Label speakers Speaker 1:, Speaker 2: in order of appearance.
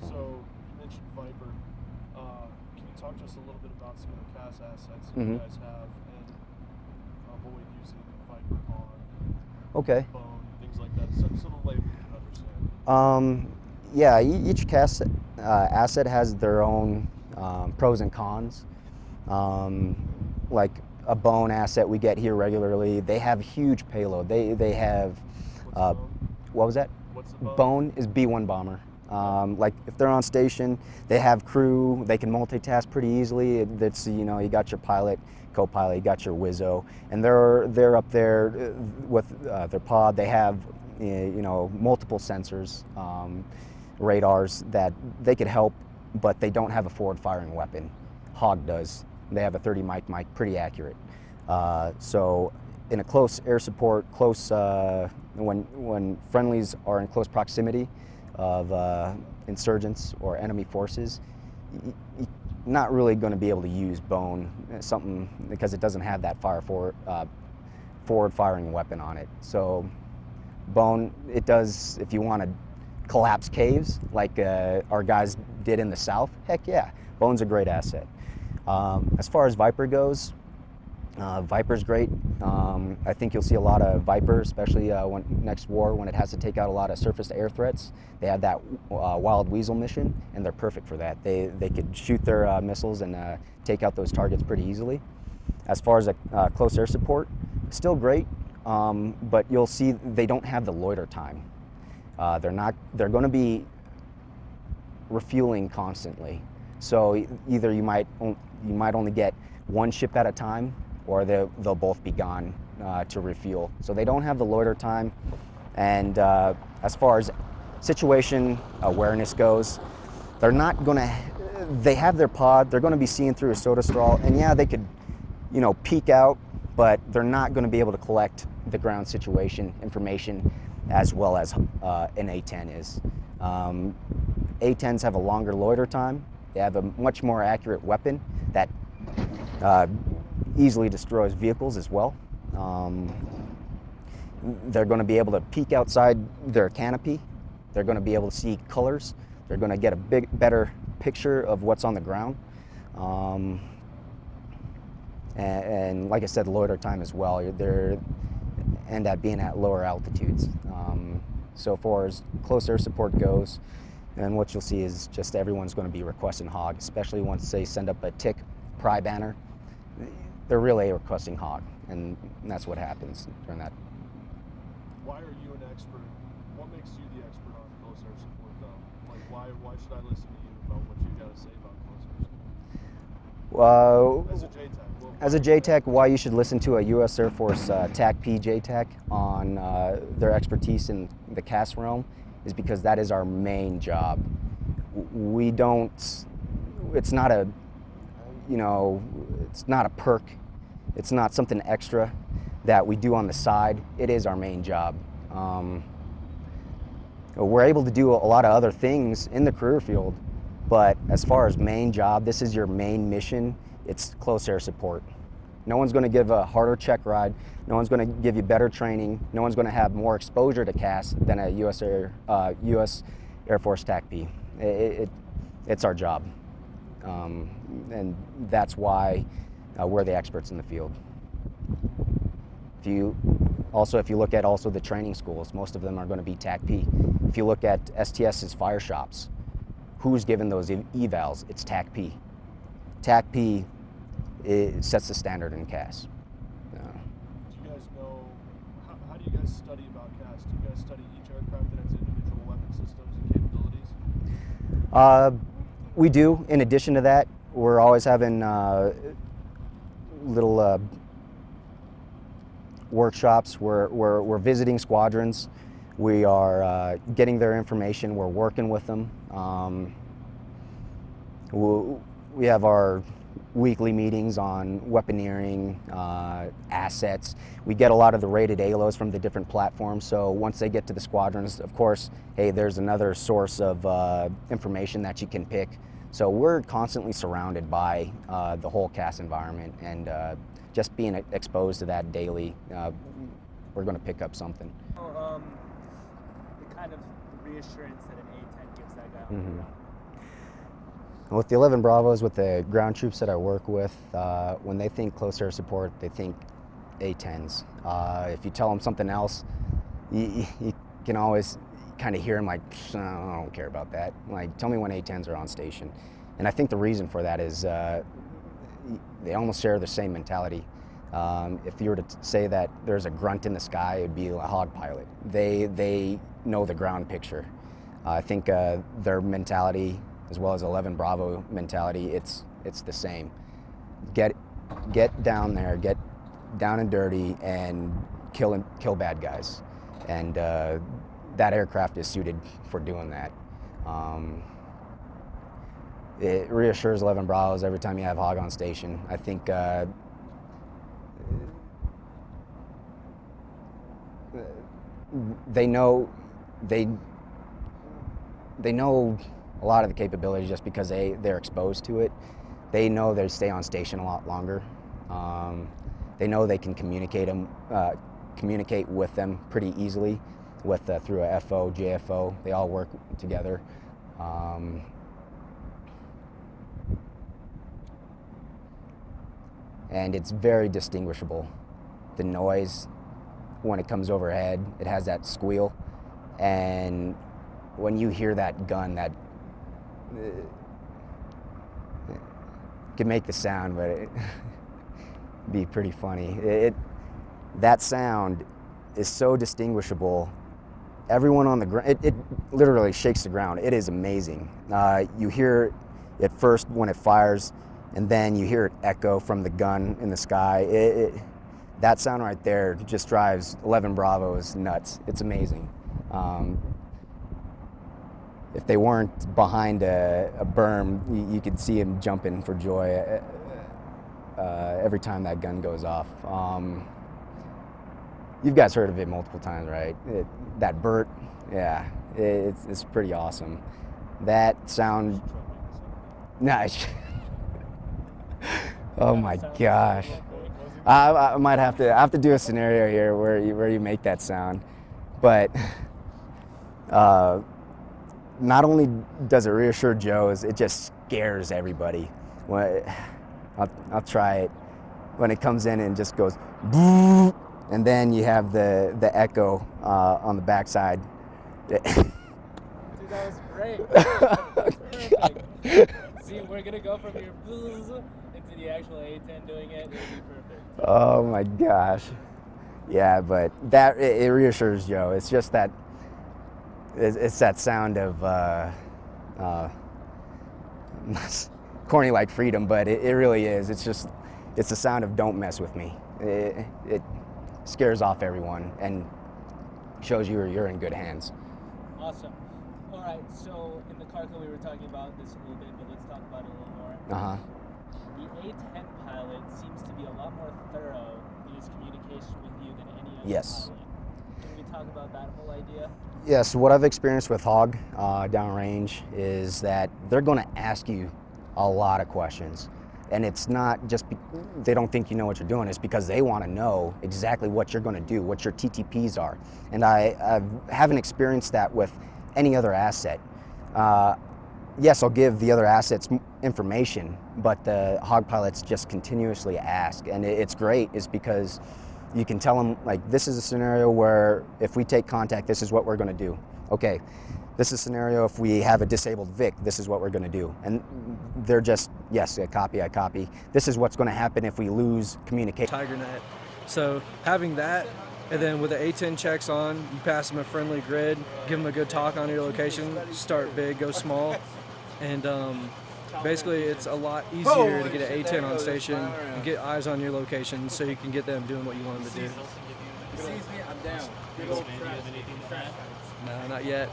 Speaker 1: So you mentioned Viper. Can you talk to us a little bit about some of the CAS assets that you guys have and avoid using Viper on
Speaker 2: Okay.
Speaker 1: bone, things like that, so the layman can understand?
Speaker 2: Yeah, each CAS asset has their own pros and cons. Like a bone asset we get here regularly, they have huge payload. They have,
Speaker 1: What's
Speaker 2: uh,
Speaker 1: bone?
Speaker 2: what was that?
Speaker 1: What's the bone?
Speaker 2: Bone is B-1 bomber. Like if they're on station, they have crew, they can multitask pretty easily. That's, you know, you got your pilot, co-pilot, you got your Wizzo, and they're up there with their pod. They have, you know, multiple sensors, radars that they could help, but they don't have a forward firing weapon. Hog does. They have a 30 mic, pretty accurate. So in a close air support, when friendlies are in close proximity of insurgents or enemy forces, you're not really going to be able to use bone, something, because it doesn't have that forward firing weapon on it. So bone, it does, if you want to collapse caves like our guys did in the South, heck yeah, bone's a great asset. As far as Viper goes, Viper's great. I think you'll see a lot of Viper, especially next war when it has to take out a lot of surface-to-air threats. They have that Wild Weasel mission, and they're perfect for that. They could shoot their missiles and take out those targets pretty easily. As far as close air support, still great, but you'll see they don't have the loiter time. They're going to be refueling constantly. So either you might only get one ship at a time, or they'll both be gone to refuel. So they don't have the loiter time. And as far as situation awareness goes, they're not going to, they have their pod, they're going to be seeing through a soda straw, and yeah, they could, you know, peek out, but they're not going to be able to collect the ground situation information as well as an A-10 is. A-10s have a longer loiter time. They have a much more accurate weapon that easily destroys vehicles as well. They're going to be able to peek outside their canopy. They're going to be able to see colors. They're going to get a better picture of what's on the ground. And like I said, loiter time as well. They end up being at lower altitudes. So far as close air support goes, and what you'll see is just everyone's going to be requesting hog, especially once they send up a tick pry banner. They're really requesting hog, and that's what happens during that.
Speaker 1: Why are you an expert? What makes you the expert on close air support, though? Like, why should I listen to you about what you got to say about close air support? As a JTAC.
Speaker 2: As a JTAC, why you should listen to a U.S. Air Force TAC-P JTAC on their expertise in the CAS realm is because that is our main job. We don't, it's not a, you know, it's not a perk. It's not something extra that we do on the side. It is our main job. We're able to do a lot of other things in the career field, but as far as main job, this is your main mission. It's close air support. No one's going to give a harder check ride. No one's going to give you better training. No one's going to have more exposure to CAS than a U.S. Air Force TAC-P. It's our job. And that's why we're the experts in the field. If you look at also the training schools, most of them are going to be TAC-P. If you look at STS's fire shops, who's given those evals? It's TAC-P. TAC-P sets the standard in CAS.
Speaker 1: Do you guys know, how do you guys study about CAS? Do you guys study each aircraft and its individual weapon systems and capabilities?
Speaker 2: We do. In addition to that, we're always having little workshops where we're visiting squadrons. We are getting their information. We're working with them. We have our weekly meetings on weaponeering, assets. We get a lot of the rated ALOs from the different platforms, so once they get to the squadrons, of course, hey, there's another source of information that you can pick. So we're constantly surrounded by the whole CAS environment, and just being exposed to that daily, we're going to pick up something.
Speaker 3: The kind of reassurance that an A-10 gives that guy on the ground.
Speaker 2: With the 11 Bravos, with the ground troops that I work with, when they think close air support, they think A-10s. If you tell them something else, you can always kind of hear them like, I don't care about that. Like, tell me when A-10s are on station. And I think the reason for that is they almost share the same mentality. If you were to say that there's a grunt in the sky, it'd be a hog pilot. They know the ground picture. I think their mentality, as well as 11 Bravo mentality, it's the same. Get down there, get down and dirty, and kill bad guys. And that aircraft is suited for doing that. It reassures 11 Bravos every time you have hog on station. I think they know a lot of the capabilities just because they're exposed to it. They know they stay on station a lot longer. They know they can communicate with them pretty easily through a FO, JFO. They all work together. And it's very distinguishable. The noise, when it comes overhead, it has that squeal. And when you hear that gun, that can make the sound, but it be pretty funny. That sound is so distinguishable. Everyone on the ground, it literally shakes the ground. It is amazing. You hear it first when it fires, and then you hear it echo from the gun in the sky. That sound right there just drives 11 Bravos nuts. It's amazing. If they weren't behind a berm, you could see them jumping for joy every time that gun goes off. You guys heard of it multiple times, right? That Burt, yeah, it's pretty awesome. That sound, nice. Oh my gosh. I might have to do a scenario here where you make that sound, but not only does it reassure Joes, it just scares everybody. I'll try it. When it comes in and just goes, and then you have the echo on the backside.
Speaker 3: Dude, that was great. Perfect. See, we're gonna go from your into the actual A-10 doing it. It'll be perfect.
Speaker 2: Oh my gosh. Yeah, but that it reassures Joe. It's just that it's that sound of corny like freedom, but it really is. It's the sound of don't mess with me. It scares off everyone and shows you're in good hands.
Speaker 3: Awesome. All right, so in the car we were talking about this a little bit, but let's talk about it a little more.
Speaker 2: Uh-huh.
Speaker 3: The A-10 pilot seems to be a lot more thorough in his communication with you than any other
Speaker 2: Yes.
Speaker 3: pilot. Can we talk about that whole idea?
Speaker 2: Yes, what I've experienced with Hog downrange is that they're going to ask you a lot of questions. And it's not just they don't think you know what you're doing, it's because they want to know exactly what you're going to do, what your TTPs are. And I haven't experienced that with any other asset. Yes, I'll give the other assets information, but the Hog pilots just continuously ask. And it's great, is because you can tell them, like, this is a scenario where if we take contact, this is what we're going to do. Okay, this is a scenario if we have a disabled Vic, this is what we're going to do. And they're just, yes, I copy. This is what's going to happen if we lose communication.
Speaker 4: Tiger net. So having that, and then with the A-10 checks on, you pass them a friendly grid, give them a good talk on your location, start big, go small. And basically it's a lot easier to get an A-10 on station and get eyes on your location so you can get them doing what you want them to do.
Speaker 3: Sees me, I'm down.
Speaker 4: No, not yet.